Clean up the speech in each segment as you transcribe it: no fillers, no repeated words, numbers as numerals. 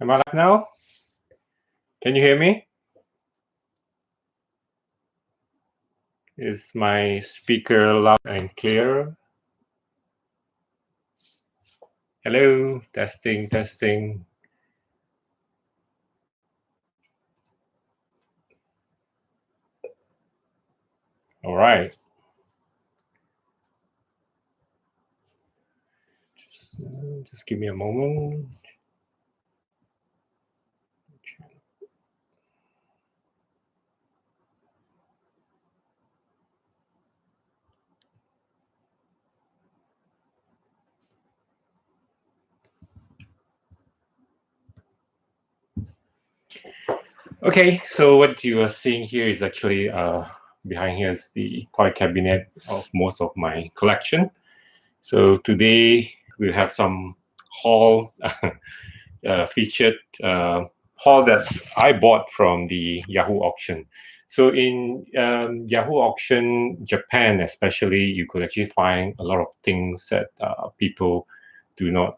Am I live now? Can you hear me? Is my speaker loud and clear? Hello, testing, testing. All right. Just give me a moment. Okay, so what you are seeing here is actually behind here is the toy cabinet of most of my collection. So today we have some haul featured haul that I bought from the Yahoo auction. So in Yahoo auction, Japan especially, you could actually find a lot of things that people do not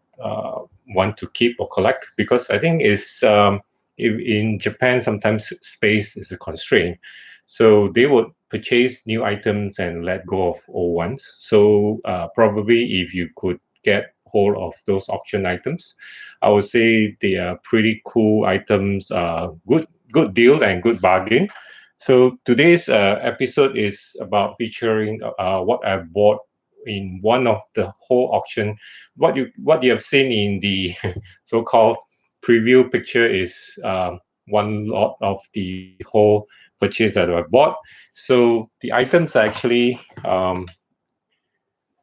want to keep or collect because I think is in Japan sometimes space is a constraint. So they would purchase new items and let go of old ones. So probably if you could get hold of those auction items, I would say they are pretty cool items, good deal and good bargain. So today's episode is about featuring what I bought in one of the whole auction. What you have seen in the so-called preview picture is one lot of the whole purchase that I bought. So the items are actually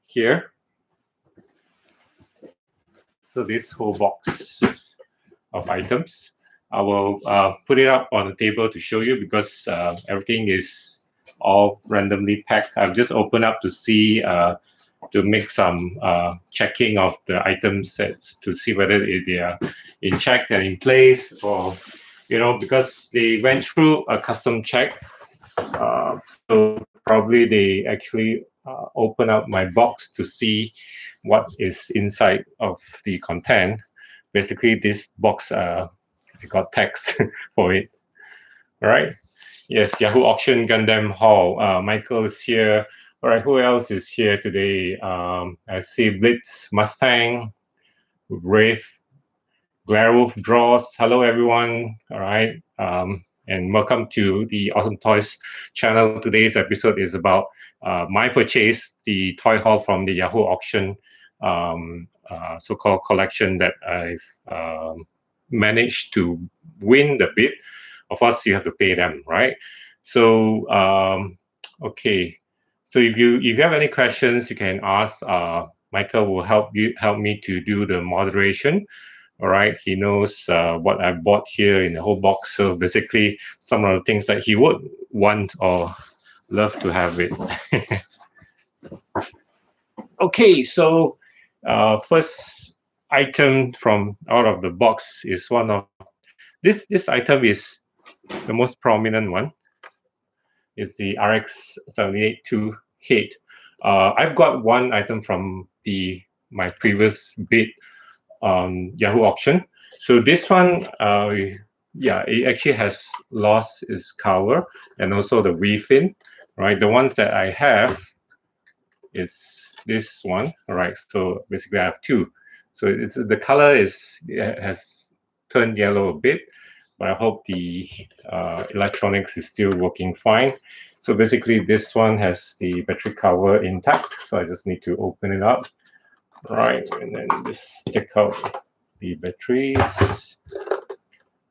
here. So this whole box of items. I will put it up on the table to show you because everything is all randomly packed. I've just opened up to see to make some checking of the item sets to see whether they are in check and in place or because they went through a custom check. So probably they actually open up my box to see what is inside of the content. Basically, this box I got tags for it. All right. Yes, Yahoo Auction Gundam Hall. Michael is here. All right, who else is here today? I see Blitz, Mustang, Brave, Werewolf Draws. Hello, everyone. All right. And welcome to the Awesome Toys channel. Today's episode is about my purchase, the toy haul from the Yahoo Auction so-called collection that I've managed to win the bid. Of course, you have to pay them, right? So, okay. So if you have any questions, you can ask. Michael will help me to do the moderation. All right, he knows what I bought here in the whole box. So basically, some of the things that he would want or love to have it. Okay, so first item from out of the box is one of this item is the most prominent one. It's the RX-782 head. I've got one item from my previous bid on Yahoo auction. So this one, yeah, it actually has lost its cover and also the weave fin, right? The ones that I have, it's this one, all right? So basically, I have two. So it's the color has turned yellow a bit, but I hope the electronics is still working fine. So basically, this one has the battery cover intact. So I just need to open it up, right? And then just take out the batteries.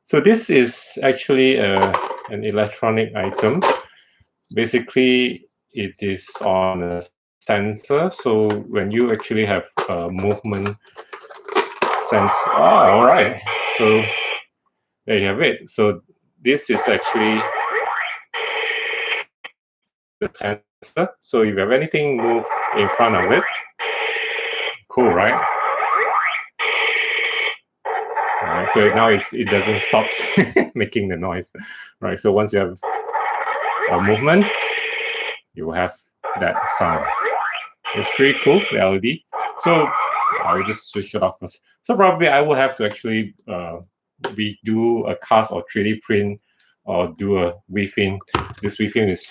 So this is actually an electronic item. Basically, it is on a sensor. So when you actually have a movement sense, all right. So there you have it. So this is actually the sensor. So if you have anything move in front of it, cool, right? All right. So now it doesn't stop making the noise, right? So once you have a movement, you will have that sound. It's pretty cool, the LED. So I'll just switch it off first. So probably I will have to actually we do a cast or 3D print or do a weave-in, this weave-in is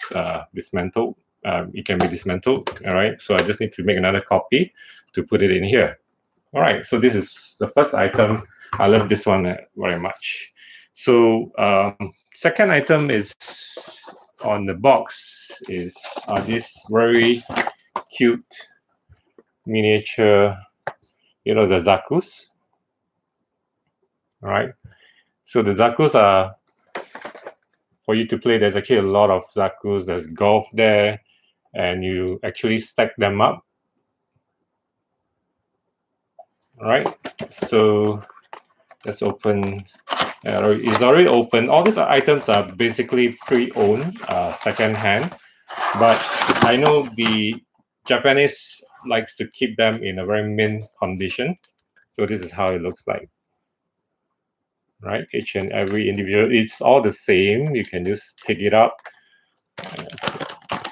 dismantled. It can be dismantled. All right. So I just need to make another copy to put it in here. All right. So this is the first item. I love this one very much. So second item is on the box is this very cute miniature, you know, the Zakus. All right. So the Zakus are for you to play. There's actually a lot of Zakus. There's golf there, and you actually stack them up. All right. So let's open. It's already open. All these items are basically pre-owned, second-hand. But I know the Japanese likes to keep them in a very mint condition. So this is how it looks like. Right, each and every individual, it's all the same. You can just take it up,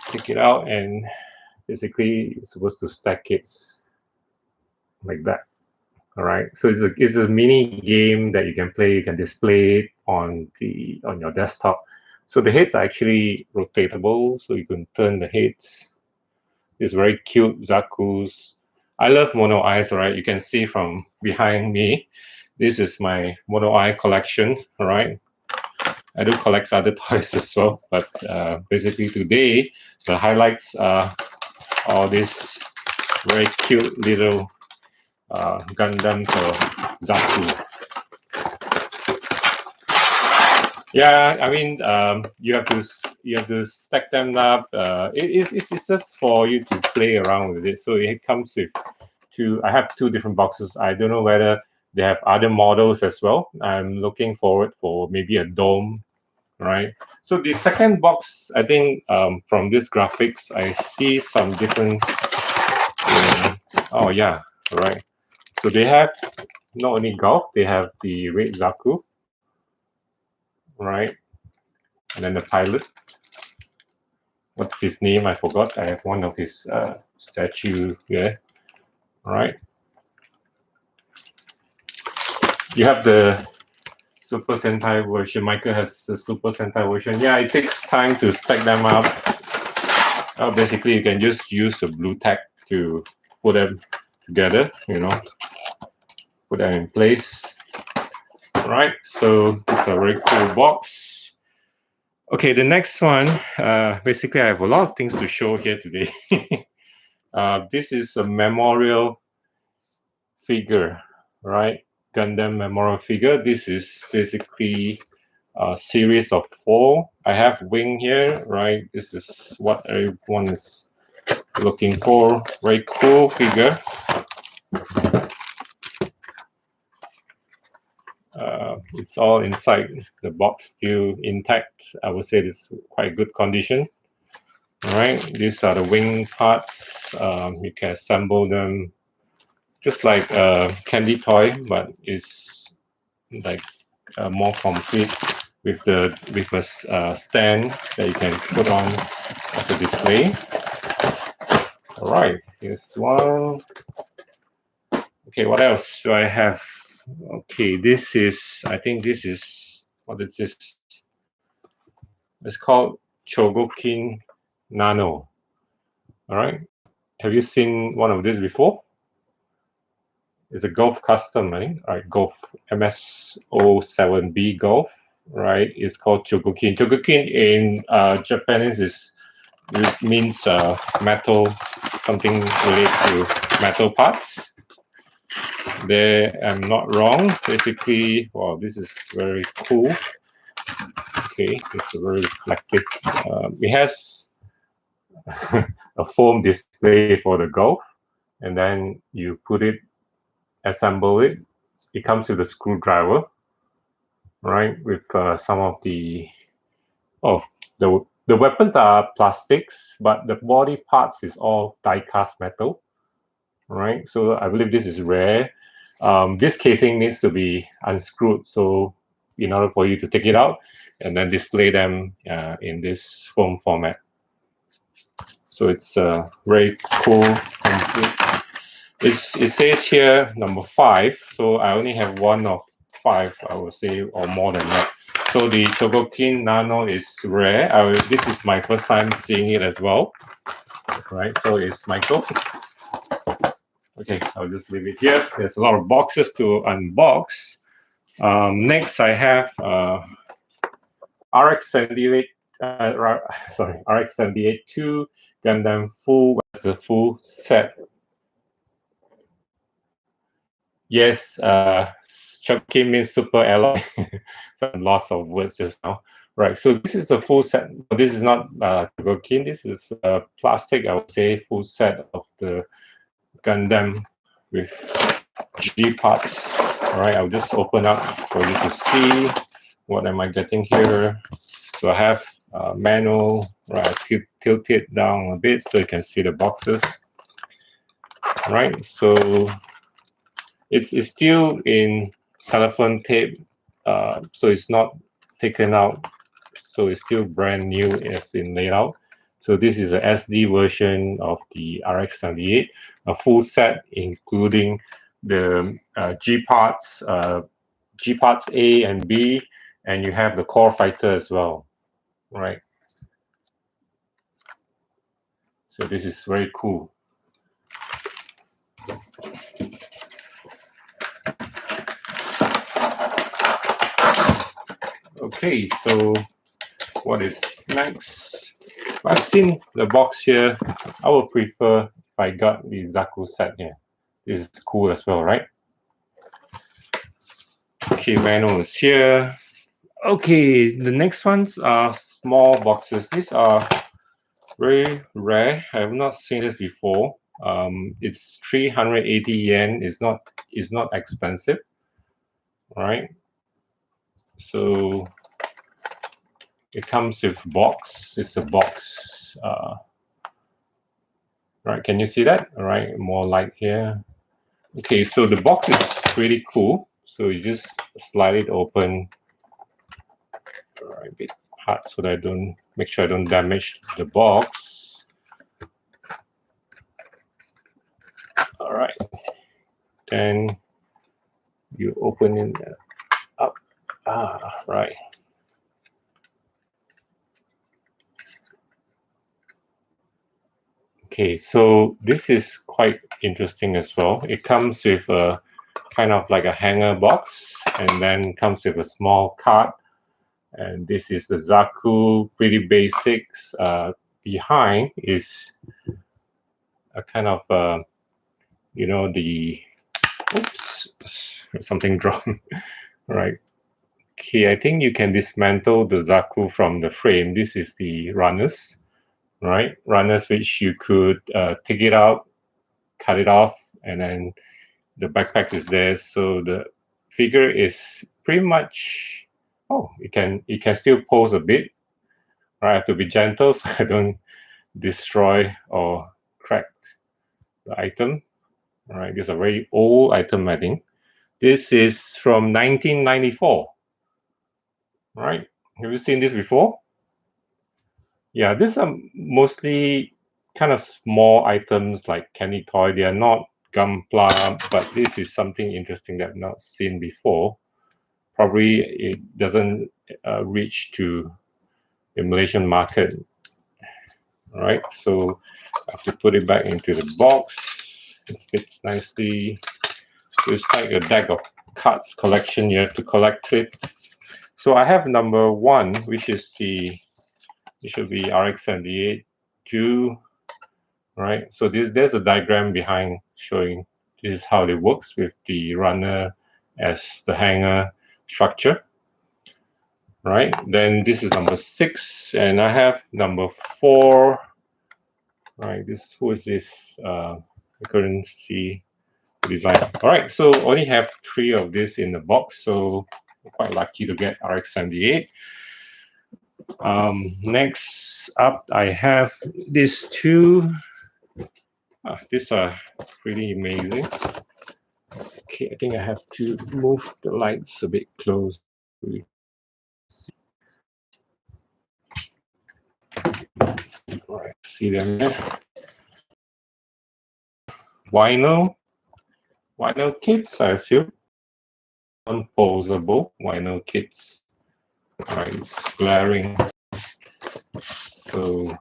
take it out, and basically you're supposed to stack it like that. All right, so it's a mini game that you can play. You can display it on your desktop. So the heads are actually rotatable, so you can turn the heads. It's very cute Zakus. I love mono eyes. Right, you can see from behind me. This is my mono eye collection. All right, I do collect other toys as well, but basically today the highlights are all these very cute little Gundams or Zaku. Yeah, I mean you have to stack them up. It's just for you to play around with it. So it comes with two. I have two different boxes. I don't know whether they have other models as well. I'm looking forward for maybe a dome. Right. So the second box, I think from this graphics, I see some different. Oh yeah, right. So they have not only golf, they have the red Zaku, right, and then the pilot. What's his name? I forgot. I have one of his statue here. All right. You have the Super Sentai version. Michael has the Super Sentai version. Yeah, it takes time to stack them up. Basically, you can just use the blue tack to put them together, you know, put them in place. All right, so it's a very cool box. Okay, the next one, basically I have a lot of things to show here today. This is a memorial figure, right? Gundam memorial figure. This is basically a series of 4. I have wing here, right? This is what everyone is looking for. Very cool figure. It's all inside the box, still intact. I would say it's quite good condition. All right, these are the wing parts. You can assemble them just like a candy toy, but it's like more complete with a stand that you can put on as a display. All right, here's one. Okay, what else do I have? Okay, I think this is, what is this? It's called Chogokin Nano. All right, have you seen one of these before? It's a Golf custom, right? All right, Golf MS07B Golf, right? It's called Chogokin. Chogokin in Japanese means metal, something related to metal parts. There, I'm not wrong. Basically, wow, this is very cool. Okay, it's very reflective. It has a foam display for the golf, and then you put it, assemble it. It comes with a screwdriver, right? With some of the the weapons are plastics, but the body parts is all die-cast metal, right? So I believe this is rare. This casing needs to be unscrewed, so in order for you to take it out and then display them in this foam format. So it's very cool, complete. It says here number 5, so I only have one of 5, I would say, or more than that. So the Chogokin Nano is rare. This is my first time seeing it as well. Right, so it's Michael. Okay, I'll just leave it here. There's a lot of boxes to unbox. Next, I have RX-78. Sorry, RX-78-2 Gundam the full set. Yes, Chucky means super alloy. Lots of words just now. Right, so this is a full set. This is not Chogokin. This is plastic, I would say, full set of the Gundam with G parts. All right, I'll just open up for you to see what am I getting here. So I have manual, right? Tilt it down a bit so you can see the boxes. Right, so it's still in cellophane tape, so it's not taken out. So it's still brand new as in layout. So this is a SD version of the RX-78, a full set including the G parts A and B, and you have the core fighter as well, right? So this is very cool. Okay, so what is next? I've seen the box here. I would prefer if I got the Zaku set here. This is cool as well, right? Okay, manual is here. Okay, the next ones are small boxes. These are very rare. I have not seen this before. It's 380 yen. It's not expensive, right? So it comes with box. It's a box. Right? Can you see that? All right, more light here. Okay, so the box is really cool. So you just slide it open. All right, a bit hard so that I don't make sure I don't damage the box. All right, then you open it up. Right. Okay, so this is quite interesting as well. It comes with a kind of like a hanger box, and then comes with a small card. And this is the Zaku, pretty basics. Behind is a kind of, the, oops, something drawn, right? Okay, I think you can dismantle the Zaku from the frame. This is the runners, right? Runners which you could take it out, cut it off, and then the backpack is there. So the figure is pretty much, it can still pose a bit. Right? I have to be gentle so I don't destroy or crack the item. All right, this is a very old item, I think. This is from 1994. Right? Have you seen this before? Yeah, these are mostly kind of small items like candy toy. They are not Gunpla, but this is something interesting that I've not seen before. Probably it doesn't reach to the Malaysian market. All right, so I have to put it back into the box. It fits nicely. It's like a deck of cards collection. You have to collect it. So I have number 1, which is it should be RX-78 Ju, right? So there's a diagram behind showing this is how it works with the runner as the hanger structure, right? Then this is number 6, and I have number 4, right? Who is this? I couldn't see the design. All right, so only have 3 of this in the box, so I'm quite lucky to get RX-78. Next up, I have these 2. These are pretty amazing. Okay, I think I have to move the lights a bit close. All right, see them there. Vinyl kits, I assume. non-posable vinyl kits. Right, it's glaring. So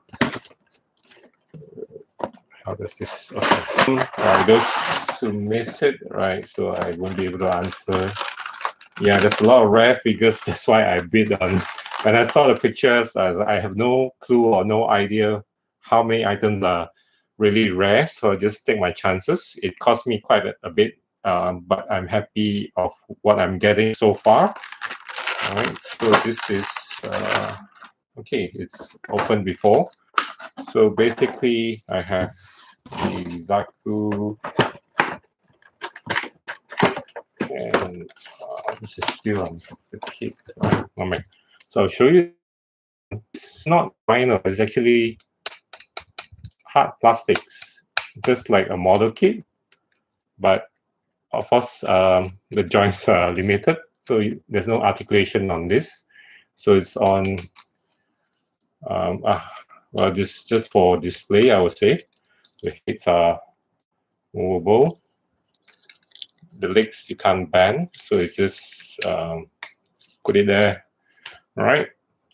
how does this? Okay. Those who miss it, right? So I won't be able to answer. Yeah, there's a lot of rare figures. That's why I bid on. When I saw the pictures, I have no clue or no idea how many items are really rare. So I just take my chances. It cost me quite a bit, but I'm happy of what I'm getting so far. All right. So this is okay. It's open before. So basically, I have the Zaku, and this is still on the kit. Right? Moment. So I'll show you. It's not vinyl. It's actually hard plastics, just like a model kit. But of course, the joints are limited, so there's no articulation on this. So it's on. Well, this just for display, I would say. The heads are movable. The legs you can't bend, so it's just put it there, right,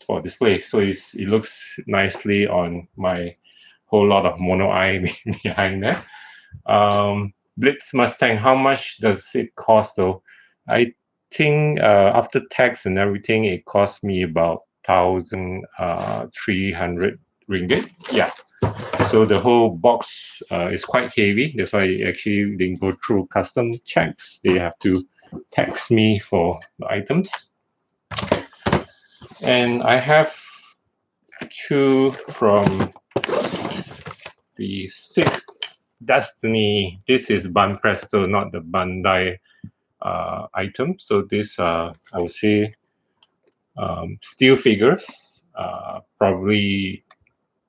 for display. So it looks nicely on my whole lot of mono eye behind there. Blitz Mustang, how much does it cost though? I think after tax and everything, it cost me about 1,300 ringgit. Yeah. So the whole box is quite heavy. That's why I actually didn't go through custom checks. They have to tax me for the items. And I have two from the Sixth Destiny. This is Ban Presto, not the Bandai item. So this, I would say, steel figures, probably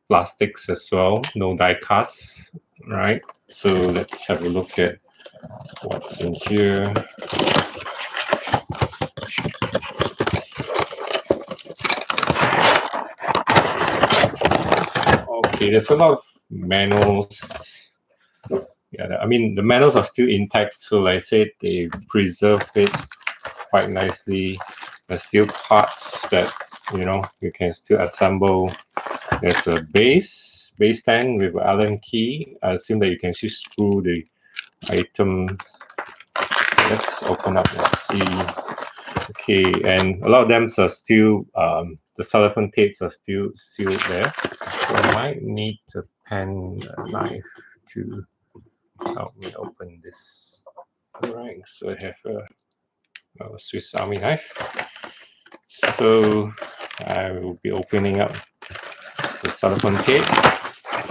plastics as well, no die cast, right? So let's have a look at what's in here. Okay, there's a lot of manuals. Yeah, I mean, the manuals are still intact. So like I said, they preserved it quite nicely. There's still parts that, you can still assemble. There's a base stand with Allen key. I assume that you can see through the item. Let's open up and see. Okay, and a lot of them are still, the cellophane tapes are still sealed there. So I might need a pen, a knife to help me open this. Alright, so I have a Swiss Army knife. So I will be opening up the cellophane tape.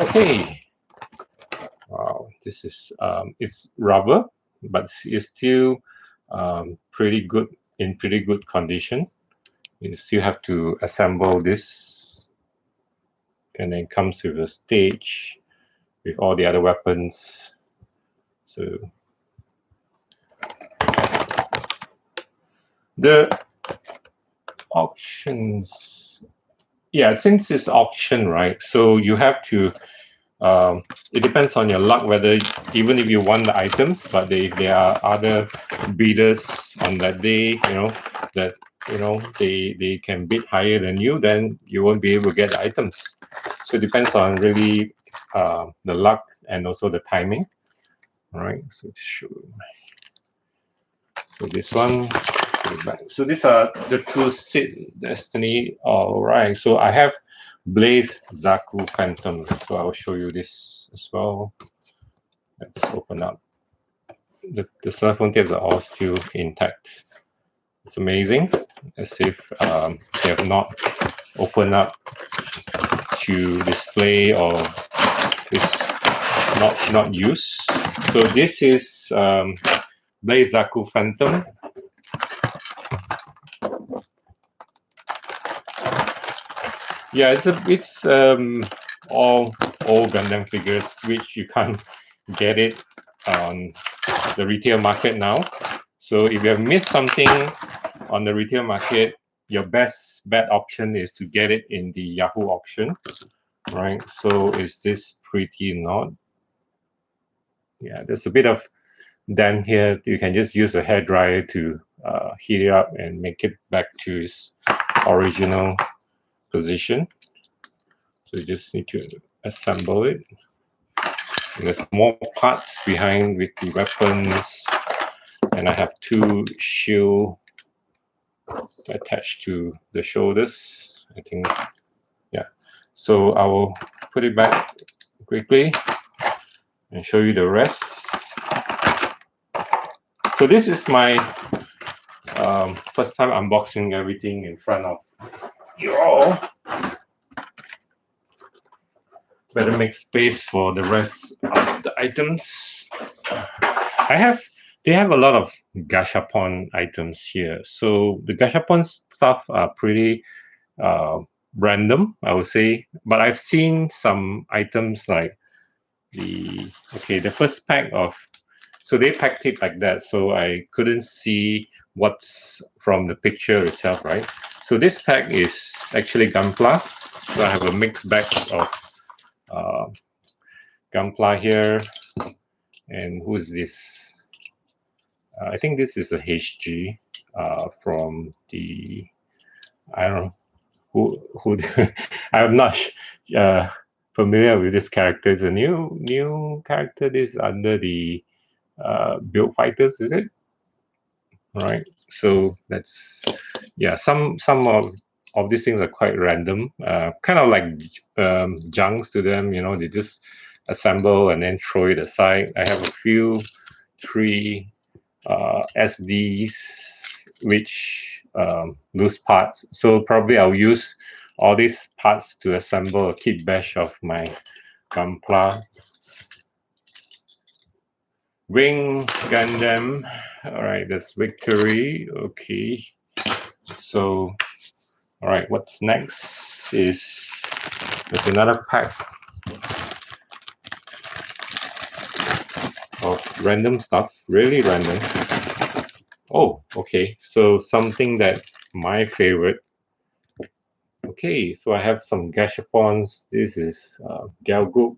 Okay. Wow, this is it's rubber, but it's still pretty good, in pretty good condition. You still have to assemble this, and then comes with a stage with all the other weapons. So the auctions, yeah, since it's auction, right? So you have to. It depends on your luck whether even if you won the items, but if there are other bidders on that day, that they can bid higher than you, then you won't be able to get the items. So it depends on really the luck and also the timing. All right. So this one. So these are the two Sith Destiny. All right. So I have Blaze Zaku Phantom. So I'll show you this as well. Let's open up. The cell phone tapes are all still intact. It's amazing, as if they have not opened up to display or is not used. So this is Blaze Zaku Phantom. Yeah, it's all Gundam figures, which you can't get it on the retail market now. So if you have missed something on the retail market, your best bet option is to get it in the Yahoo auction, right? So is this pretty not? Yeah, there's a bit of dent here. You can just use a hairdryer to heat it up and make it back to its original position. So you just need to assemble it. And there's more parts behind with the weapons, and I have two shield attached to the shoulders. I think, yeah. So I will put it back quickly and show you the rest. So this is my first time unboxing everything in front of you all. Better make space for the rest of the items. They have a lot of gashapon items here. So the gashapon stuff are pretty random, I would say. But I've seen some items like the first pack of, so they packed it like that, so I couldn't see what's from the picture itself, right? So this pack is actually Gunpla. So I have a mixed bag of Gunpla here. And who's this? I think this is a HG from the, I don't know who I'm not familiar with this character. It's a new character. This is under the Build Fighters, is it? Right. So that's, yeah. Some of these things are quite random. Kind of like junks to them. You know, they just assemble and then throw it aside. I have a few 3 SDs which loose parts. So probably I'll use all these parts to assemble a kit bash of my Gunpla. Wing Gundam. All right, that's Victory. Okay. So, all right, what's next is there's another pack of random stuff, really random. Oh, okay. So something that my favorite. Okay, so I have some gashapons. This is Galgoop,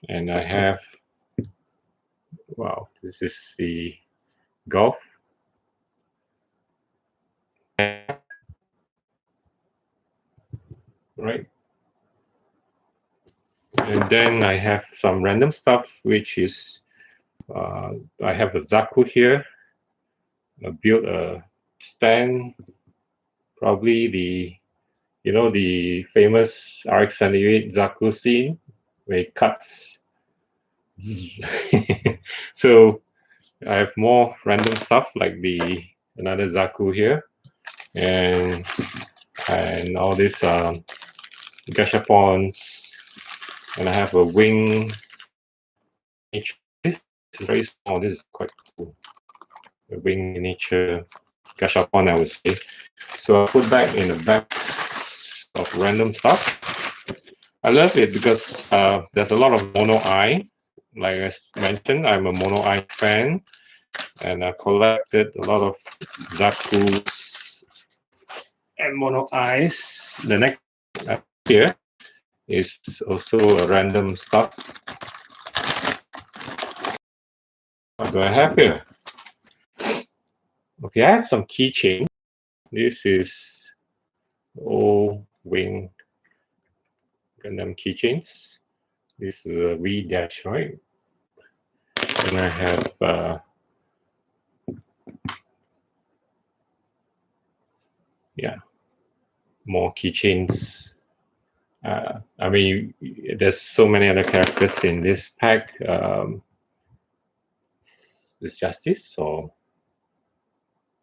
and I have, wow, this is the Golf. Right. And then I have some random stuff, which is I have a Zaku here. I built a stand, probably the famous RX-78 Zaku scene where it cuts. So I have more random stuff like another Zaku here, and all these gashapons, and I have a wing. This is very small. This is quite cool. A wing miniature gashapon, I would say. So I put that in a bag of random stuff. I love it because there's a lot of mono eye. Like I mentioned, I'm a mono eye fan, and I collected a lot of Zaku's and mono eyes. The next here is also a random stuff. What do I have here? Okay, I have some keychain. This is wing Gundam keychains. This is a V dash, right? And I have yeah, more keychains. I mean, there's so many other characters in this pack. Is Justice, so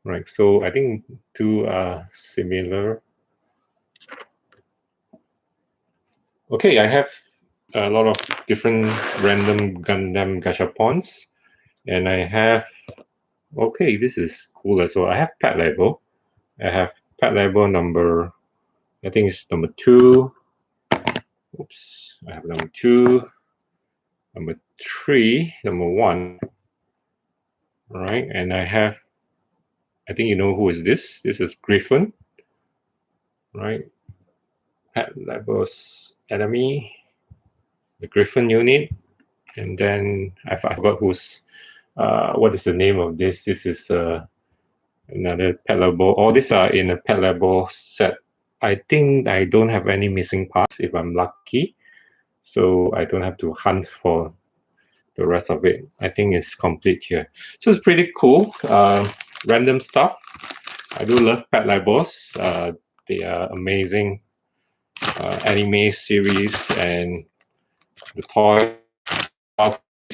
right? So I think two are similar. Okay, I have a lot of different random Gundam gashapons, and I have, okay, this is cool as well. I have pet label. I have pet label number, I think it's number 2. Oops, I have number 2, number 3, number 1. All right, and I have, I think you know who is this. This is Griffin, right? Pet labels enemy, the Griffin unit, and then I forgot who's what is the name of this. This is Another pet label. All these are in a pet label set. I think I don't have any missing parts if I'm lucky, so I don't have to hunt for the rest of it. I think it's complete here. So it's pretty cool. Random stuff. I do love pet labels. They are amazing anime series, and the toy,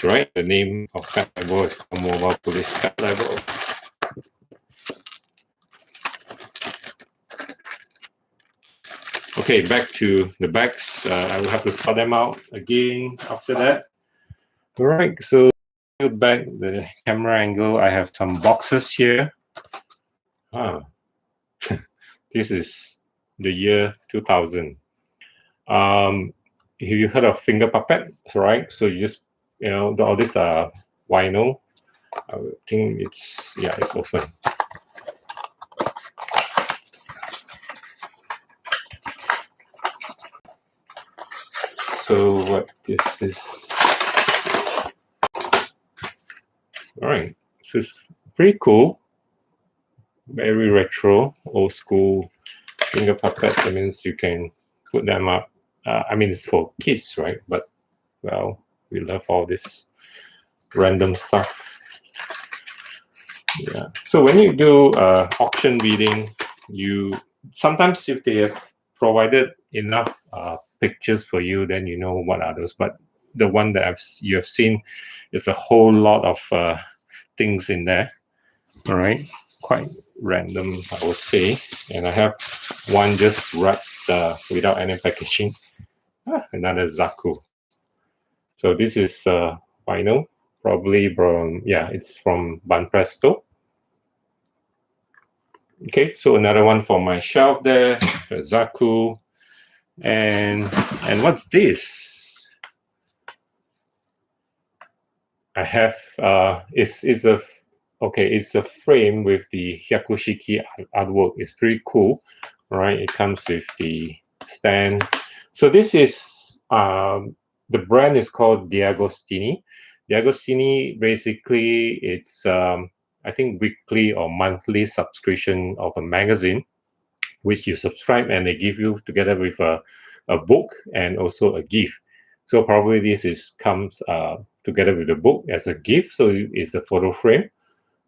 right? The name of pet label is Mobile Police Pet Label. Okay, back to the bags. I will have to sort them out again after that. All right, so back the camera angle. I have some boxes here. Ah, this is the year 2000. Have you heard of finger puppet? Right, so you just all these are vinyl. I think it's open. So what is this? All right, so it's pretty cool. Very retro, old school finger puppet. That means you can put them up. I mean, it's for kids, right? But well, we love all this random stuff. Yeah. So when you do auction bidding, you sometimes if they have provided enough pictures for you, then you know what are those. But the one that you have seen is a whole lot of things in there. All right, quite random, I would say. And I have one just wrapped without any packaging. Another Zaku. So this is vinyl, probably from it's from Banpresto. Okay, so another one for my shelf there, Zaku, and what's this? I have it's a frame with the Hyakushiki artwork. It's pretty cool, right? It comes with the stand. So this is the brand is called Diagostini. Diagostini basically it's I think weekly or monthly subscription of a magazine which you subscribe and they give you together with a book and also a gift. So probably this is comes together with the book as a gift. So it's a photo frame.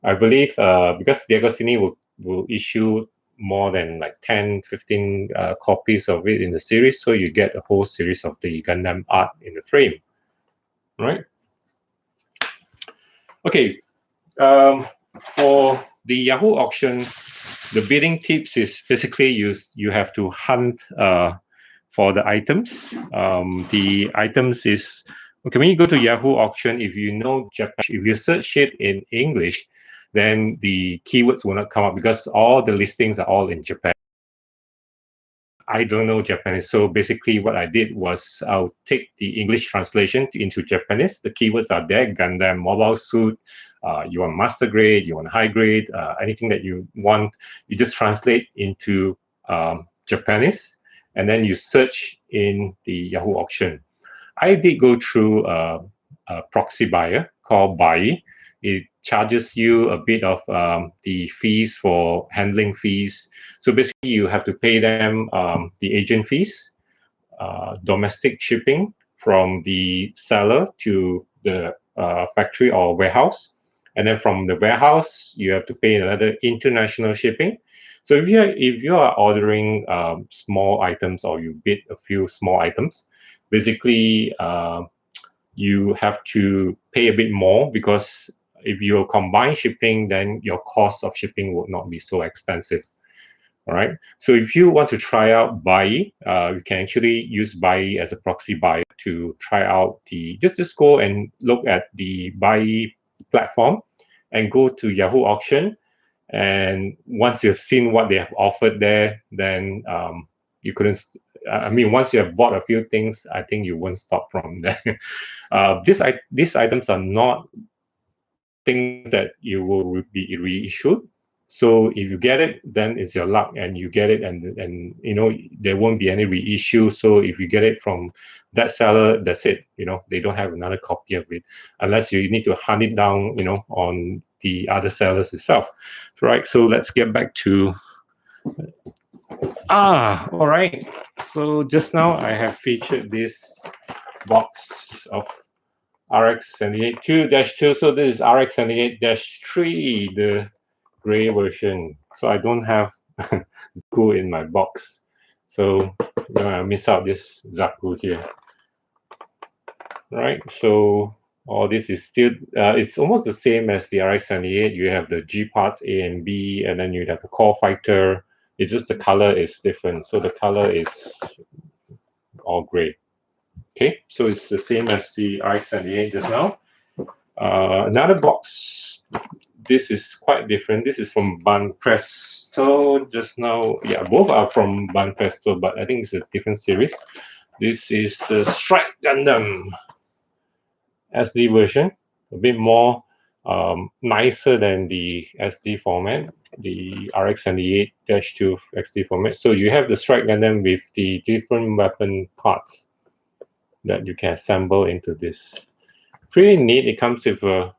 I believe because Diagostini will issue more than like 10, 15 copies of it in the series. So you get a whole series of the Gundam art in the frame, right? Okay, for the Yahoo auction, the bidding tips is basically you have to hunt for the items. The items is okay when you go to Yahoo auction. If you know Japan, if you search it in English, then the keywords will not come up because all the listings are all in Japan. I don't know Japanese, so basically what I did was I'll take the English translation into Japanese. The keywords are there: Gundam, mobile suit. You want master grade, you want high grade, anything that you want, you just translate into Japanese, and then you search in the Yahoo auction. I did go through a proxy buyer called Buy. It charges you a bit of the fees for handling fees. So basically, you have to pay them the agent fees, domestic shipping from the seller to the factory or warehouse. And then from the warehouse, you have to pay another international shipping. So if you are ordering small items or you bid a few small items, basically you have to pay a bit more because if you combine shipping, then your cost of shipping would not be so expensive. All right. So if you want to try out Buy, you can actually use Buy as a proxy buyer to try out the just go and look at the Buy platform and go to Yahoo auction. And once you've seen what they have offered there, then you couldn't. I mean, once you have bought a few things, I think you won't stop from there. These items are not things that you will be reissued. So if you get it, then it's your luck, and you get it, and there won't be any reissue. So if you get it from that seller, that's it. They don't have another copy of it unless you need to hunt it down, on the other sellers itself. Right, so let's get back to all right. So just now I have featured this box of RX 78-2. So this is RX 78-3, the gray version. So I don't have Zaku in my box. So I miss out this Zaku here. Right. So all this is still it's almost the same as the RX 78. You have the G parts A and B, and then you have the core fighter. It's just the color is different. So the color is all gray. Okay, so it's the same as the RX 78 just now. Another box. This is quite different. This is from Ban Presto just now. Yeah, both are from Ban Presto, but I think it's a different series. This is the Strike Gundam SD version, a bit more nicer than the SD format, the RX 78-2 XD format. So you have the Strike Gundam with the different weapon parts that you can assemble into this. Pretty neat. It comes with a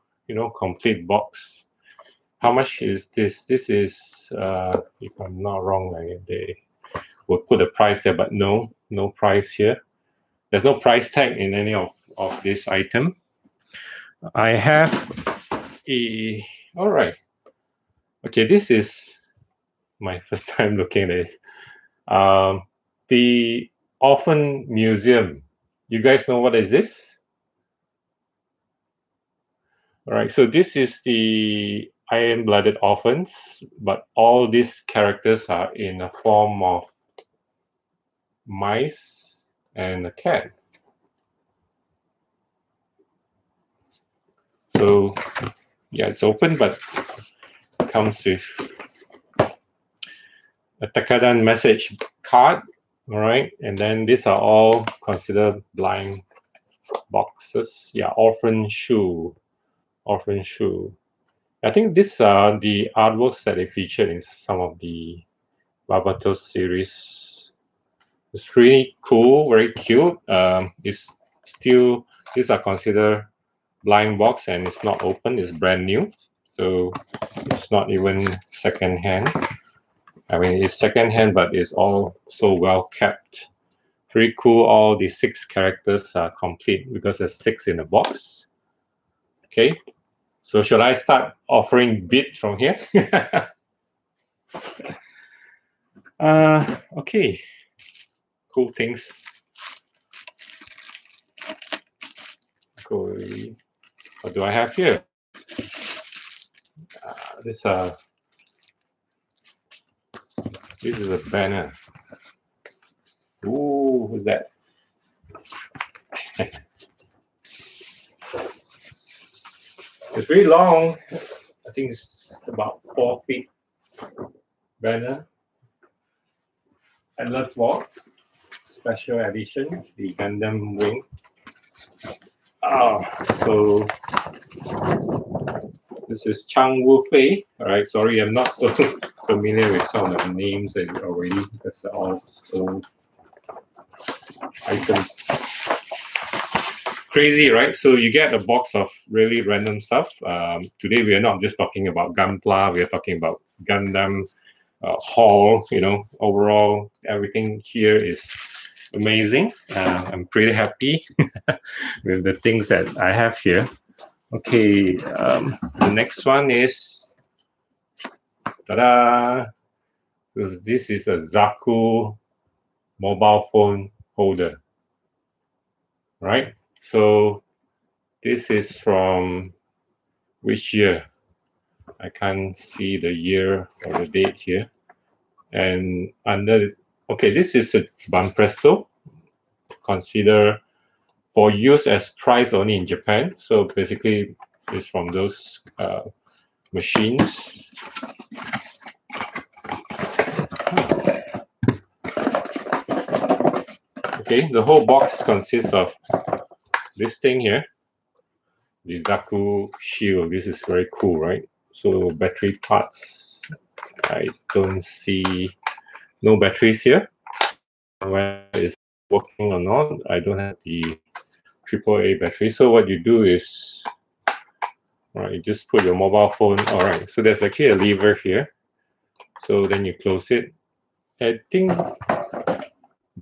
complete box. How much is this? This is if I'm not wrong, they would put a price there, but no price here. There's no price tag in any of this item. I have all right. Okay, this is my first time looking at it. The Orphan Museum. You guys know what is this? All right, so this is the Iron-Blooded Orphans, but all these characters are in a form of mice and a cat. So yeah, it's open, but it comes with a Takadan message card. All right, and then these are all considered blind boxes. Yeah, orphan shoe. I think these are the artworks that they featured in some of the Babato series. It's really cool, very cute. It's still, these are considered blind box and it's not open, it's brand new. So it's not even second hand. I mean, it's second hand, but it's all so well kept. Pretty cool. All the 6 characters are complete because there's 6 in the box. Okay. So should I start offering bid from here? Okay. Cool things. Cool. What do I have here? This is a banner. Ooh, who's that? It's very long. I think it's about 4 feet banner. Endless Waltz, special edition, the Gundam wing. So this is Chang Wu Fei. All right, sorry, I'm not so familiar with some of the names already because they're all old items. Crazy, right? So you get a box of really random stuff. Today we are not just talking about Gunpla, we are talking about Gundam haul. Overall everything here is amazing. I'm pretty happy with the things that I have here. Okay, the next one is ta-da! This is a Zaku mobile phone holder, right? So this is from which year? I can't see the year or the date here. And this is a Banpresto, consider for use as price only in Japan. So basically, it's from those machines. Okay, the whole box consists of this thing here, the Zaku shield. This is very cool, right? So battery parts, I don't see no batteries here. Whether it's working or not, I don't have the AAA battery. So what you do is All right, you just put your mobile phone. All right, so there's actually a lever here. So then you close it. I think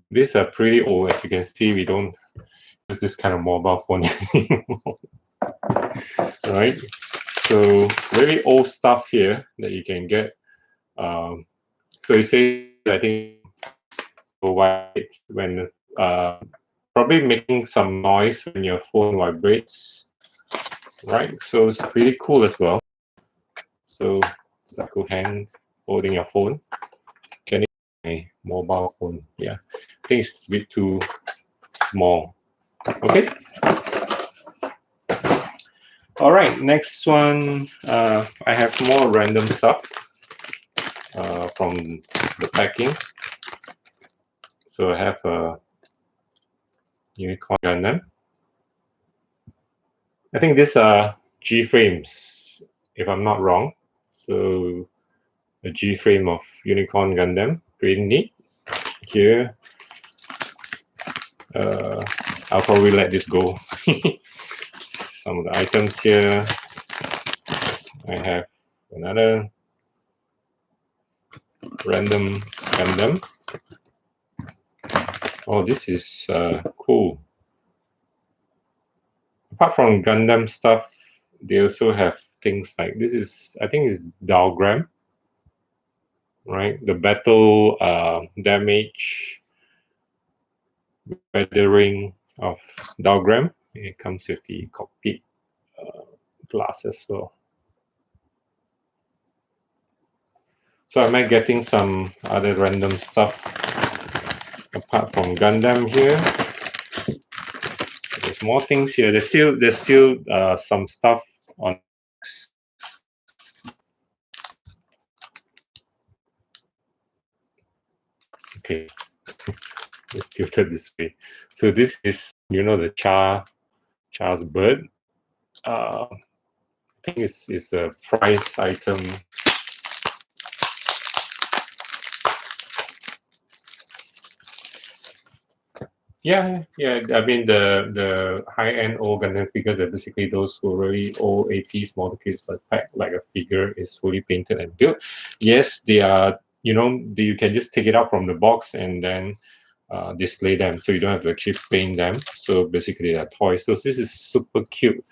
these are pretty old. As you can see, we don't use this kind of mobile phone anymore. Right? So very old stuff here that you can get. So it says, I think, when probably making some noise when your phone vibrates, right? So it's pretty cool as well. So it's like a hand holding your phone. Can a mobile phone? Yeah, I think it's a bit too small. Okay. All right. Next one. I have more random stuff from the packing. So I have a unicorn Gundam. I think these are G frames, if I'm not wrong. So a G frame of Unicorn Gundam, pretty neat. Here, I'll probably let this go. Some of the items here. I have another random Gundam. Oh, this is cool. Apart from Gundam stuff, they also have things like this is, I think, is diagram, right? The battle damage weathering of diagram. It comes with the cockpit glass as well. So am I getting some other random stuff apart from Gundam here? There's more things here. There's still some stuff on. Okay, it's tilted this way. So this is, the Char's bird. I think it's a prize item. Yeah. I mean the high-end old Gundam figures are basically those who are really old 80s model kits, but packed like a figure is fully painted and built. Yes, they are. You can just take it out from the box and then display them, so you don't have to actually paint them. So basically, they're toys. So this is super cute.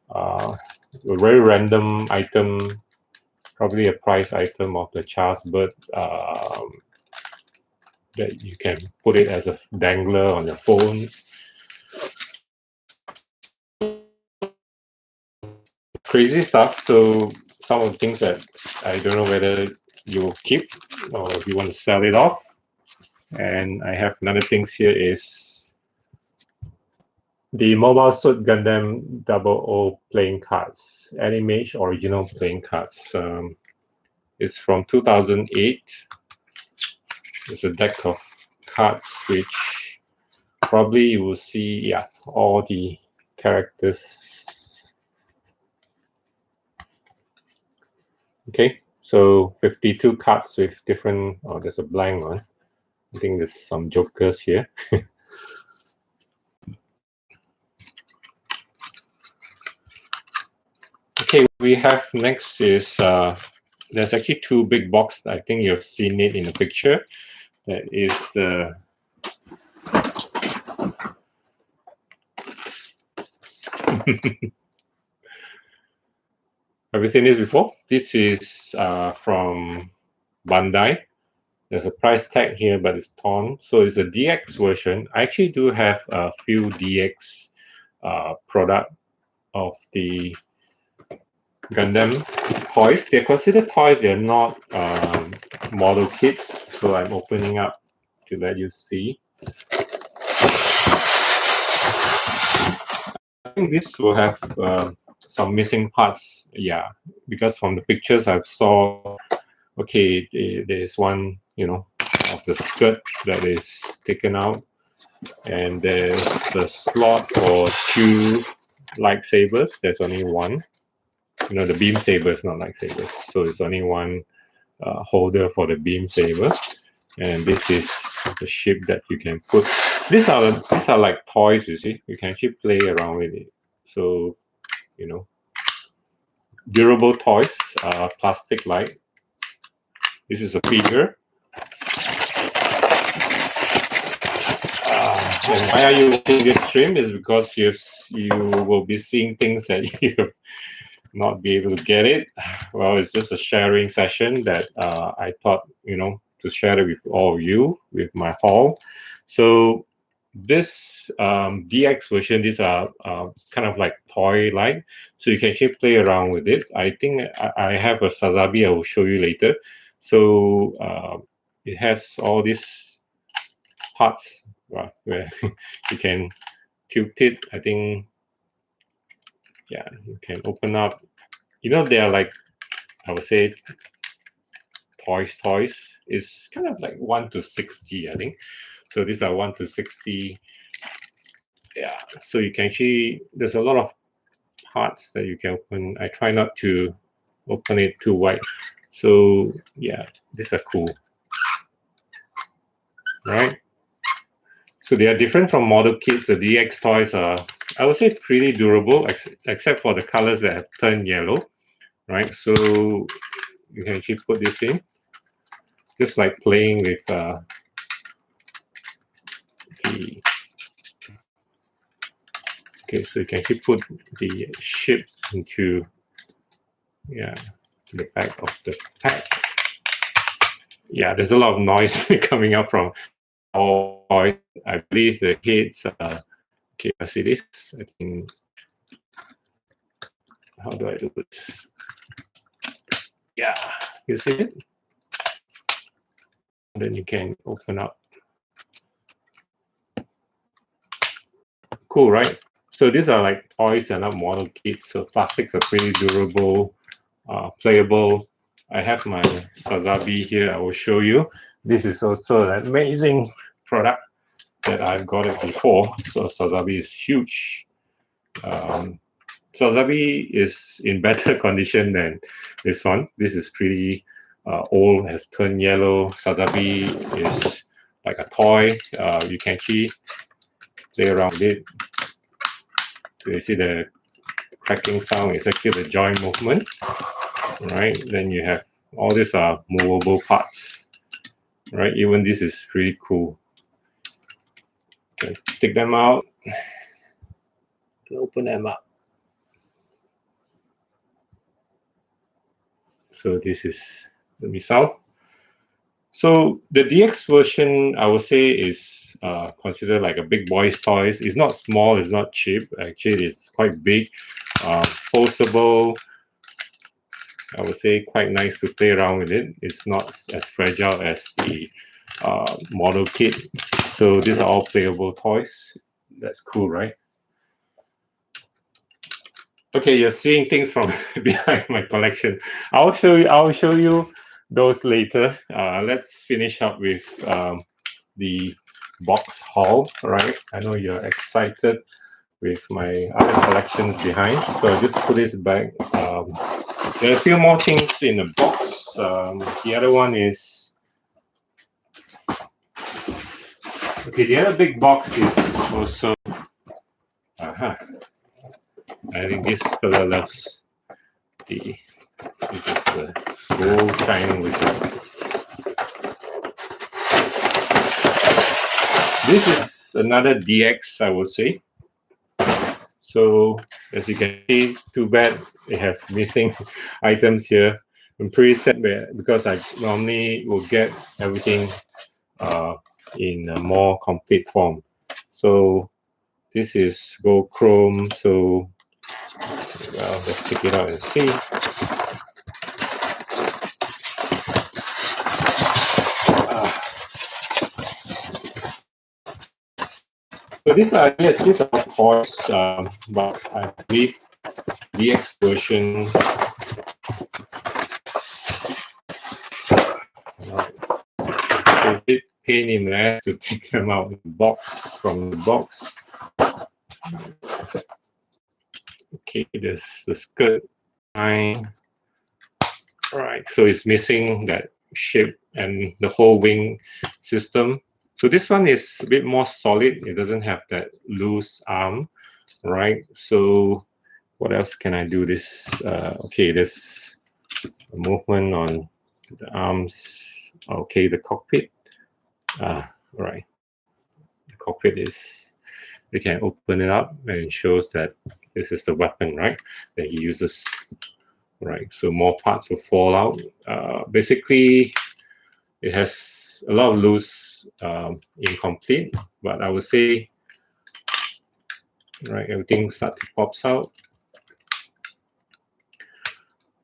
A very random item, probably a prize item of the Charles Bird. That you can put it as a dangler on your phone. Crazy stuff. So some of the things that I don't know whether you will keep or if you want to sell it off. And I have another things here is the Mobile Suit Gundam 00 playing cards, Animage original playing cards. It's from 2008. It's a deck of cards which probably you will see, yeah, all the characters. Okay, so 52 cards with different, oh, there's a blank one. I think there's some jokers here. Okay, we have next is, there's actually two big boxes. I think you've seen it in the picture. That is the have you seen this before? This is from Bandai. There's a price tag here, but it's torn. So it's a DX version. I actually do have a few DX product of the Gundam toys. They're considered toys. They're not model kits. So I'm opening up to let you see. I think this will have some missing parts. Yeah, because from the pictures I saw, okay, there's one, of the skirt that is taken out, and there's the slot for two lightsabers. There's only one. The beam saber is not lightsaber, so it's only one holder for the beam saber. And this is the ship that you can put. These are like toys. You see, you can actually play around with it. So, durable toys, plastic like. This is a figure. And why are you watching this stream is because you will be seeing things that you not be able to get it. Well, it's just a sharing session that I thought, to share it with all of you with my haul. So this DX version, these are kind of like toy-like, so you can actually play around with it. I think I have a Sazabi I will show you later. So it has all these parts where you can tilt it. I think, yeah, you can open up. They are like, I would say, toys. It's kind of like 1 to 60, I think. So these are 1 to 60. Yeah, so you can actually, there's a lot of parts that you can open. I try not to open it too wide. So yeah, these are cool, right? So they are different from model kits. The DX toys are, I would say, pretty durable, except for the colors that have turned yellow, right? So you can actually put this in, just like playing with the. Okay, so you can actually put the ship into, the back of the pack. Yeah, there's a lot of noise coming up from all toys. I believe the kids. Okay, I see this. I think. How do I do this? Yeah, you see it. And then you can open up. Cool, right? So these are like toys and not model kits. So plastics are pretty durable, playable. I have my Sazabi here. I will show you. This is also an amazing product that I've got it before. So Sazabi is huge. Sazabi is in better condition than this one. This is pretty old, has turned yellow. Sazabi is like a toy. You can actually play around with it. So you see the cracking sound is actually the joint movement, right? Then you have all these are movable parts, right? Even this is pretty cool. Okay, take them out, open them up. So this is the missile. So the DX version, I would say, is considered like a big boy's toys. It's not small, it's not cheap. Actually, it's quite big, foldable. I would say quite nice to play around with it. It's not as fragile as the model kit. So these are all playable toys. That's cool, right? Okay, you're seeing things from behind my collection. I'll show you those later. Let's finish up with the box haul, right? I know you're excited with my other collections behind, so I just put this back. There are a few more things in the box. The other one is, okay, the other big box is also, I think this fellow loves this is the gold shining wizard. This is another DX, I would say. So as you can see, too bad it has missing items here. I'm pretty sad because I normally will get everything in a more complete form. So this is gold chrome. So well, let's take it out and see. So these are toys, but I believe the DX version. It's a bit pain in the ass to take them out from the box. Okay, there's the skirt line. Right, so it's missing that shape and the whole wing system. So this one is a bit more solid. It doesn't have that loose arm, right? So What else can I do this? Okay, there's a movement on the arms. Okay, the cockpit. Right. The cockpit is, we can open it up and it shows that this is the weapon, right? That he uses. Right. So more parts will fall out. Basically, it has a lot of loose, incomplete, but I would say, right, everything starts to pops out.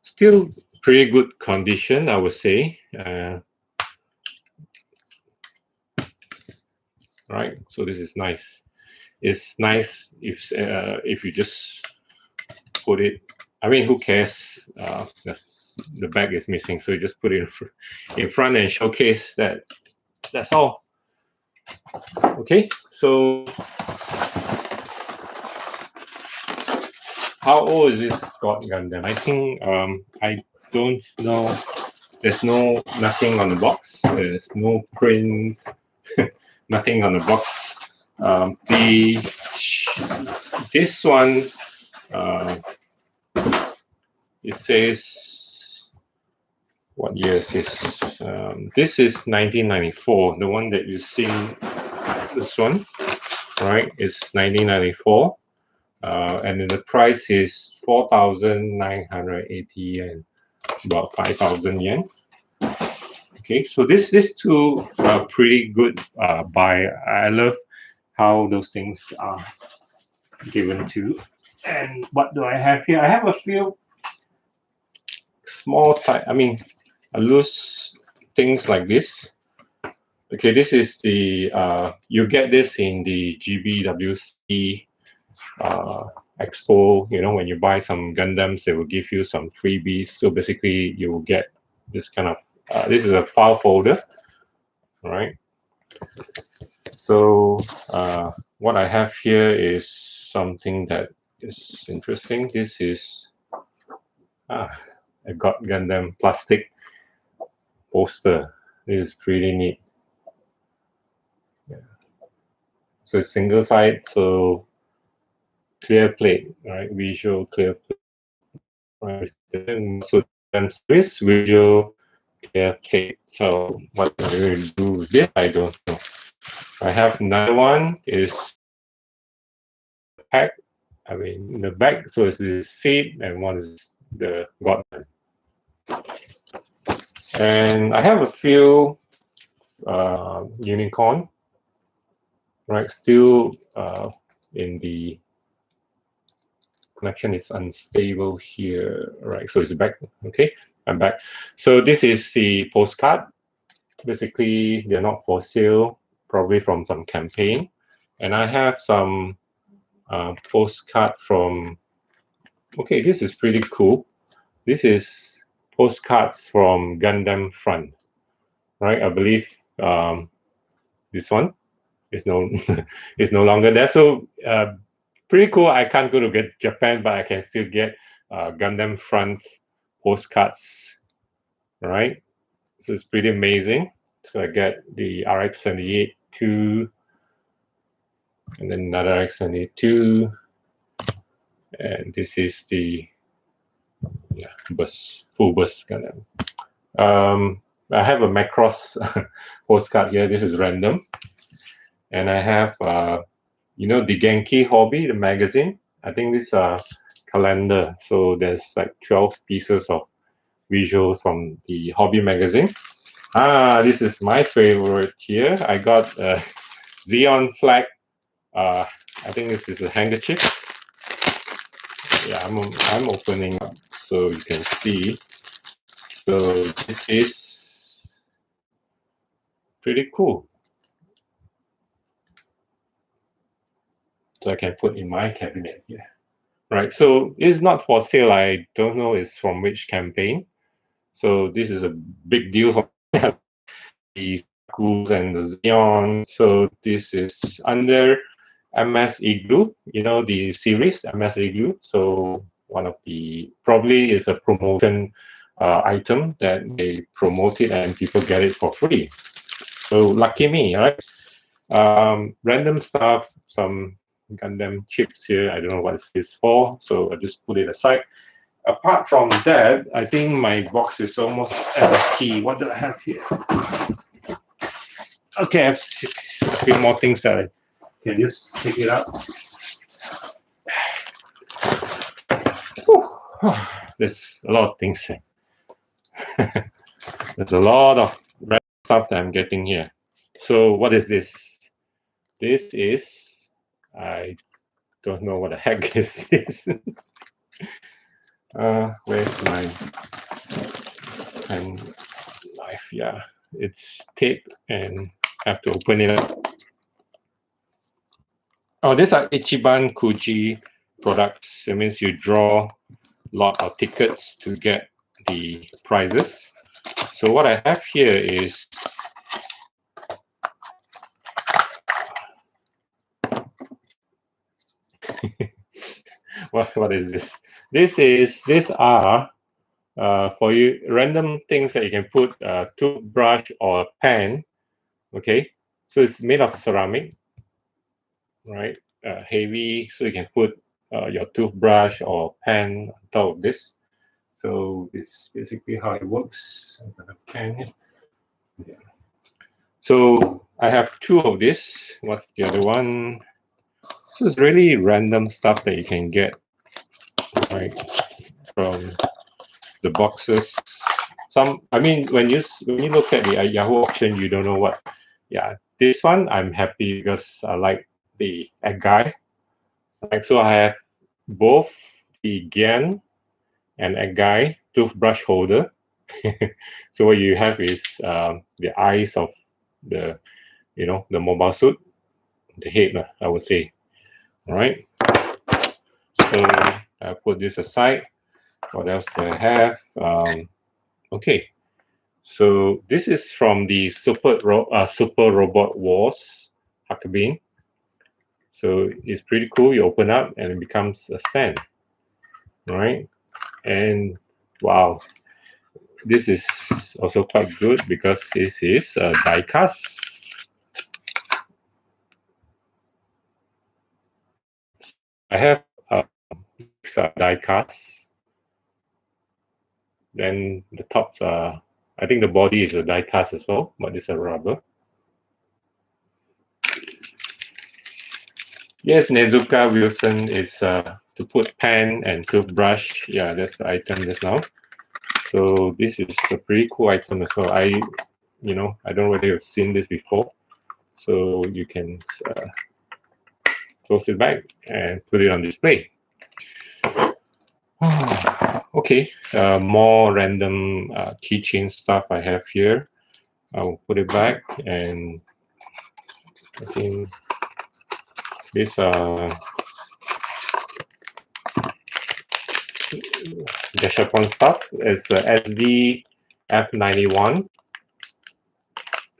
Still pretty good condition, I would say. Right, so this is nice. It's nice if you just put it. I mean, who cares? The bag is missing, so you just put it in front and showcase that. That's all. Okay, so how old is this God Gundam? I think I don't know. There's nothing on the box. There's no print. Nothing on the box. This one, it says, what year is this? This is 1994. The one that you see, this one, right, is 1994. And then the price is 4,980 yen, about 5,000 yen. Okay, so this two are pretty good buy. I love how those things are given to. And what do I have here? I have a few small type, I mean, loose things like this. Okay, this is the, you get this in the GBWC Expo. You know, when you buy some Gundams, they will give you some freebies. So basically, you will get this kind of, this is a file folder, right? So what I have here is something that is interesting. This is a Gundam plastic poster. This is pretty neat. Yeah. So it's single side, so clear plate, right? Visual clear plate. Right. So this visual clear plate. So what I really do with this, I don't know. I have another one is pack. I mean, in the back, so it's the seat, and one is the Gundam. And I have a few unicorn, right? Still in the connection is unstable here, right? So it's back. Okay, I'm back. So this is the postcard. Basically, they're not for sale, probably from some campaign. And I have some postcard from. Okay, this is pretty cool. This is postcards from Gundam Front, right? I believe this one is no is no longer there. So pretty cool. I can't go to get Japan, but I can still get Gundam Front postcards, right? So it's pretty amazing. So I get the RX-78 2, and then another RX-72, and this is the full bus Gundam. I have a Macross postcard here. This is random. And I have, you know, the Genki Hobby, the magazine. I think this is a calendar. So there's like 12 pieces of visuals from the Hobby magazine. This is my favorite here. I got a Xeon flag. I think this is a handkerchief. Yeah, I'm opening up so you can see. So this is pretty cool. So I can put in my cabinet here. Right, so it's not for sale. I don't know it's from which campaign. So this is a big deal for the schools and the Xeon. So this is under MS Igloo, you know, the series MS Igloo. So one of the, probably is a promotion item that they promote it and people get it for free. So lucky me, right? Random stuff, some Gundam chips here. I don't know what this is for, so I'll just put it aside. Apart from that, I think my box is almost empty. What do I have here? Okay, I have a few more things that I can just take it out. There's a lot of things here. There's a lot of red stuff that I'm getting here. So what is this? This is, I don't know what the heck is this. Where's my pen knife? Yeah, it's tape and I have to open it up. Oh, these are Ichiban Kuji products. It means you draw a lot of tickets to get the prizes. So what I have here is what is this? These are for you random things that you can put a toothbrush or a pen. Okay, so it's made of ceramic, right? Heavy, so you can put your toothbrush or pen on top of this. So it's basically how it works. I'm gonna pen it. Yeah. So I have two of this. What's the other one? This is really random stuff that you can get, right, from the boxes. I mean, when you look at the Yahoo auction, you don't know what. Yeah, this one I'm happy because I like the egg guy. Right, so I have both the Gian and egg guy toothbrush holder. So what you have is the eyes of the the mobile suit, the head, I would say. All right. So I put this aside. What else do I have? Okay. So this is from the Super Robot Wars Huckabee. So it's pretty cool. You open up and it becomes a stand, right? And wow, this is also quite good because this is a die cast. I have die cast. Then the tops are, I think the body is a die cast as well, but it's a rubber. Yes, Nezuka Wilson is to put pen and toothbrush. Yeah, that's the item just now. So this is a pretty cool item as well. I don't know whether you've seen this before. So you can close it back and put it on display. Okay, more random keychain stuff I have here. I'll put it back, and I think these are Gashapon stuff. It's a SD F91.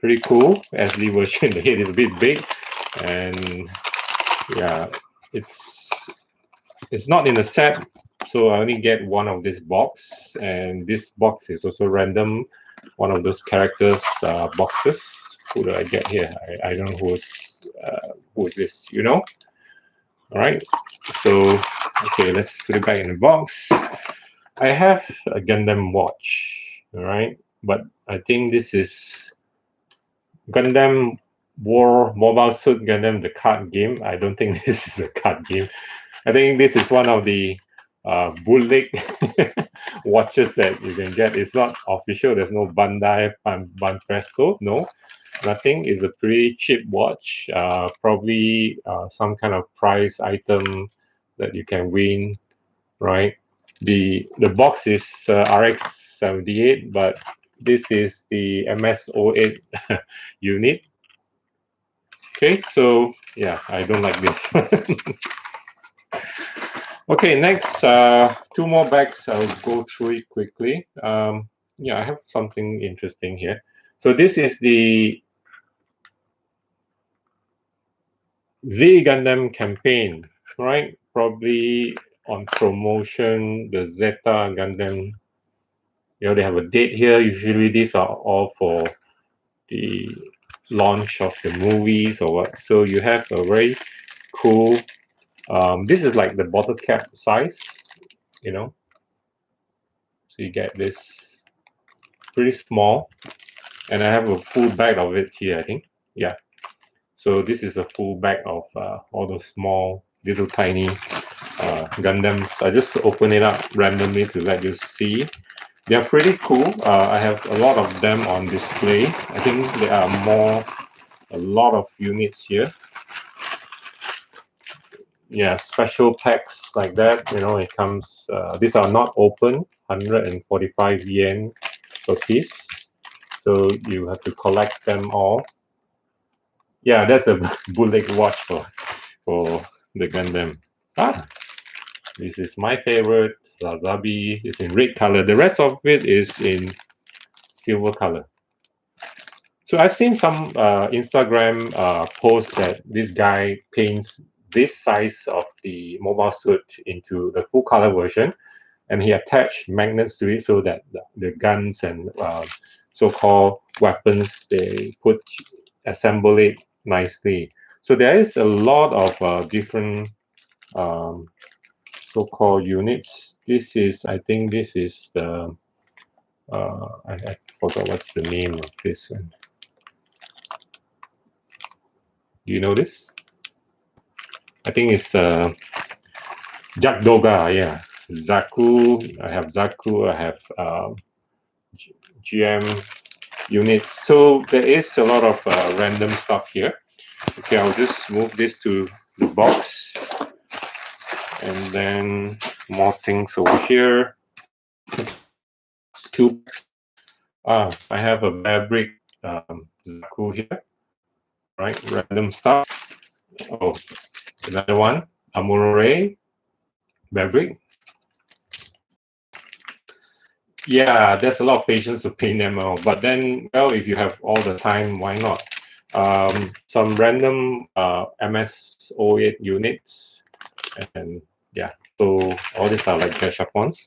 Pretty cool. SD version. The head is a bit big, and yeah, it's not in a set, so I only get one of this box, and this box is also random. One of those characters boxes. Who do I get here? I don't know who is this. You know? All right. So okay, let's put it back in the box. I have a Gundam watch. All right, but I think this is Gundam War Mobile Suit Gundam, the card game. I don't think this is a card game. I think this is one of the bootleg watches that you can get. It's not official. There's no Bandai, Banpresto. No, nothing. It's a pretty cheap watch. Probably some kind of prize item that you can win, right? The box is RX78, but this is the MS08 unit. Okay, so yeah, I don't like this. Okay, next, two more bags. I'll go through it quickly. Yeah, I have something interesting here. So this is the Z Gundam campaign, right? Probably on promotion, the Zeta Gundam. They have a date here. Usually these are all for the launch of the movies or what. So you have a very cool This is like the bottle cap size, you know. So you get this pretty small, and I have a full bag of it here, I think. Yeah. So this is a full bag of all those small, little tiny Gundams. I just open it up randomly to let you see. They are pretty cool. I have a lot of them on display. I think there are a lot of units here. Yeah, special packs like that. You know, it comes. These are not open. 145 yen per piece. So you have to collect them all. Yeah, that's a bullet watch for the Gundam. Ah, this is my favorite. Sazabi is in red color. The rest of it is in silver color. So I've seen some Instagram posts that this guy paints this size of the mobile suit into the full color version, and he attached magnets to it so that the guns and so-called weapons they put assemble it nicely. So there is a lot of different um, so-called units. This is, I think, this is the I forgot what's the name of this one. Do you know this? I think it's Jakdoga, yeah. Zaku, I have Zaku, I have GM units. So there is a lot of random stuff here. Okay, I'll just move this to the box. And then more things over here. Last two packs. I have a fabric Zaku here, right? Random stuff. Oh, another one. Amurore fabric. Yeah, there's a lot of patience to paint them out. But then, well, if you have all the time, why not? Some random MS08 units, and yeah, so all these are like gashapons.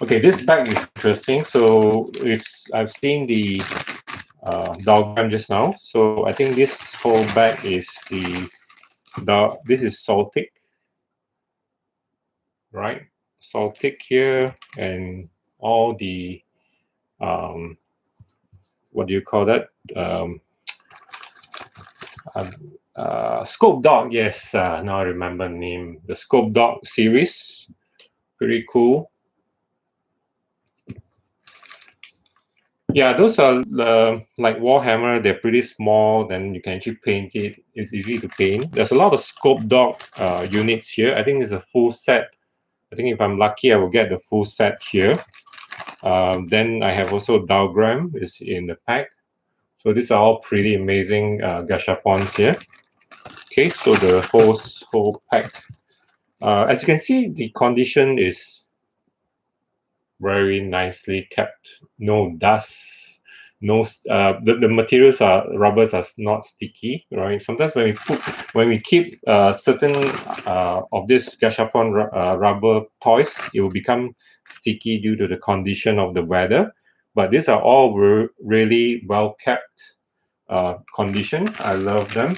Okay, this bag is interesting. So if I've seen the diagram just now, so I think this whole bag is this is Saltic, right? Saltic here, and all the um, what do you call that? Scope Dog, yes. Now I remember the name. The Scope Dog series, pretty cool. Yeah, those are like Warhammer. They're pretty small. Then you can actually paint it. It's easy to paint. There's a lot of Scope Dog units here. I think it's a full set. I think if I'm lucky, I will get the full set here. Then I have also Diagram is in the pack. So these are all pretty amazing gashapons here. Okay, so the whole pack. As you can see, the condition is very nicely kept. No dust, no. The materials are rubbers are not sticky, right? Sometimes when we keep certain of this gashapon rubber toys, it will become sticky due to the condition of the weather. But these are all really well kept condition. I love them.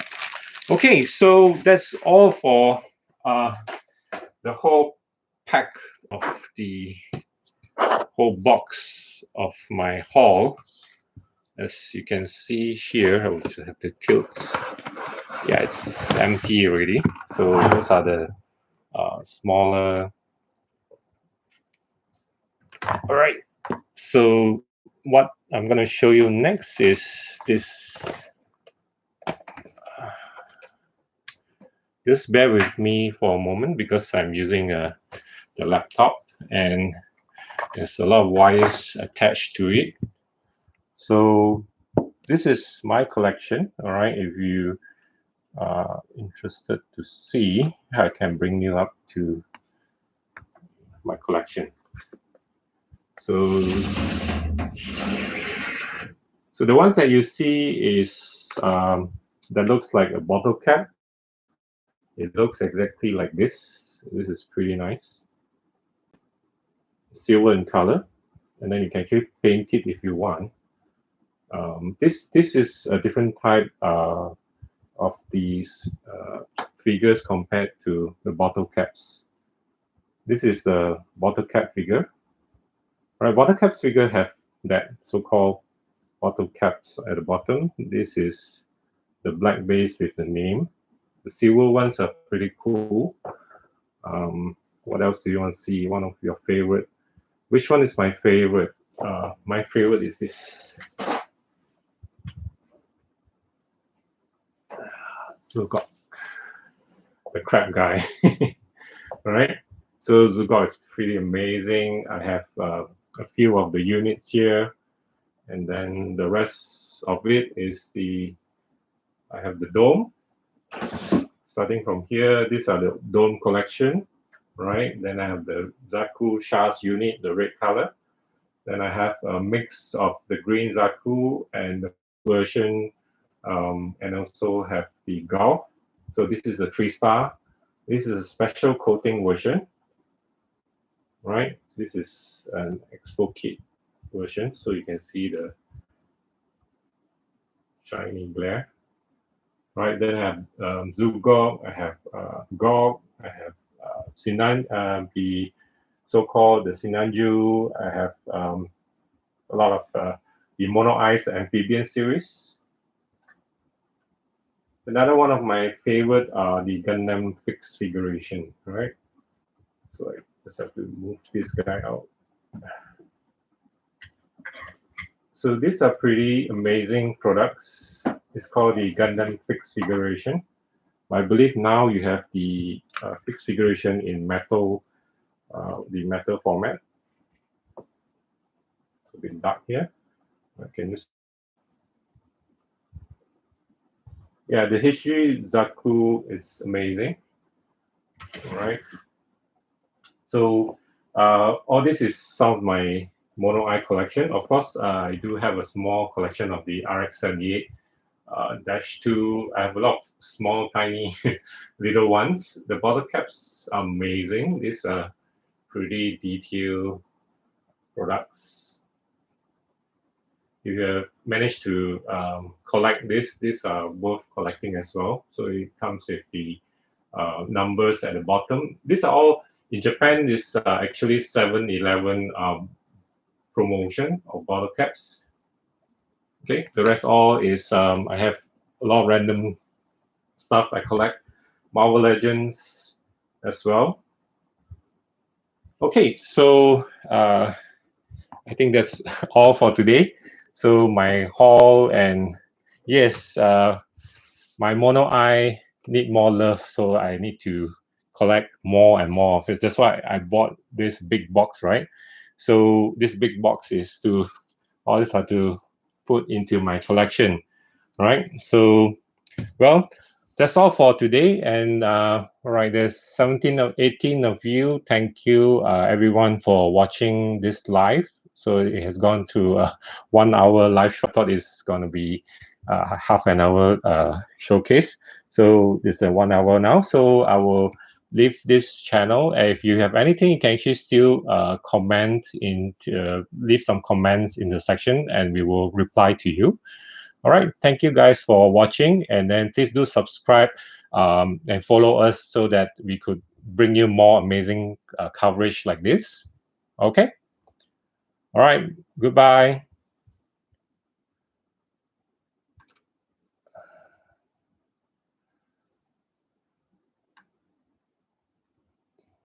Okay, so that's all for the whole pack of the whole box of my haul. As you can see here, I will just have to tilt. Yeah, it's empty already. So those are the smaller. All right. So what I'm going to show you next is this. Just bear with me for a moment because I'm using the laptop and there's a lot of wires attached to it. So this is my collection. All right. If you are interested to see, I can bring you up to my collection. So the ones that you see is that looks like a bottle cap. It looks exactly like this. This is pretty nice. Silver in color. And then you can actually paint it if you want. This is a different type of these figures compared to the bottle caps. This is the bottle cap figure. Right, bottle caps figure have that so-called bottle caps at the bottom. This is the black base with the name. The silver ones are pretty cool. What else do you want to see? One of your favorite. Which one is my favorite? My favorite is this. Zugok, the crab guy. All right. So Zugok is pretty amazing. I have a few of the units here, and then the rest of it is I have the dome. Starting from here, these are the dome collection, right? Then I have the Zaku Shah's unit, the red color. Then I have a mix of the green Zaku and the version, and also have the Golf. So this is the 3-star. This is a special coating version, right? This is an Expo Kit version, so you can see the shiny glare. Right, then I have Zugok, I have Gog, I have Sinan, the so-called the Sinanju. I have a lot of the Mono Eyes amphibian series. Another one of my favorite are the Gundam fixed figuration. Right, so I just have to move this guy out. So these are pretty amazing products. It's called the Gundam fixed figuration. I believe now you have the fixed figuration in metal, the metal format. It's a bit dark here. Can you? Yeah, the history Zaku is amazing. All right. So all this is some of my Mono Eye collection. Of course, I do have a small collection of the RX-78 -2. I have a lot of small, tiny, little ones. The bottle caps are amazing. These are pretty detailed products. If you have managed to collect this, these are worth collecting as well. So it comes with the numbers at the bottom. These are all in Japan. This actually 7-Eleven promotion of bottle caps. Okay, the rest all is I have a lot of random stuff I collect. Marvel Legends as well. Okay, so I think that's all for today. So my haul, and yes, my Mono Eye need more love, so I need to collect more and more of it. That's why I bought this big box, right? So this big box is to all this are to put into my collection, right? So well, that's all for today. And all right, there's 17 or 18 of you. Thank you, everyone, for watching this live. So it has gone to 1 hour live show. I thought it's going to be half an hour showcase. So it's a 1 hour now. So I will leave this channel. If you have anything, you can actually still comment leave some comments in the section, and we will reply to you. All right. Thank you guys for watching. And then please do subscribe and follow us so that we could bring you more amazing coverage like this. Okay. All right. Goodbye.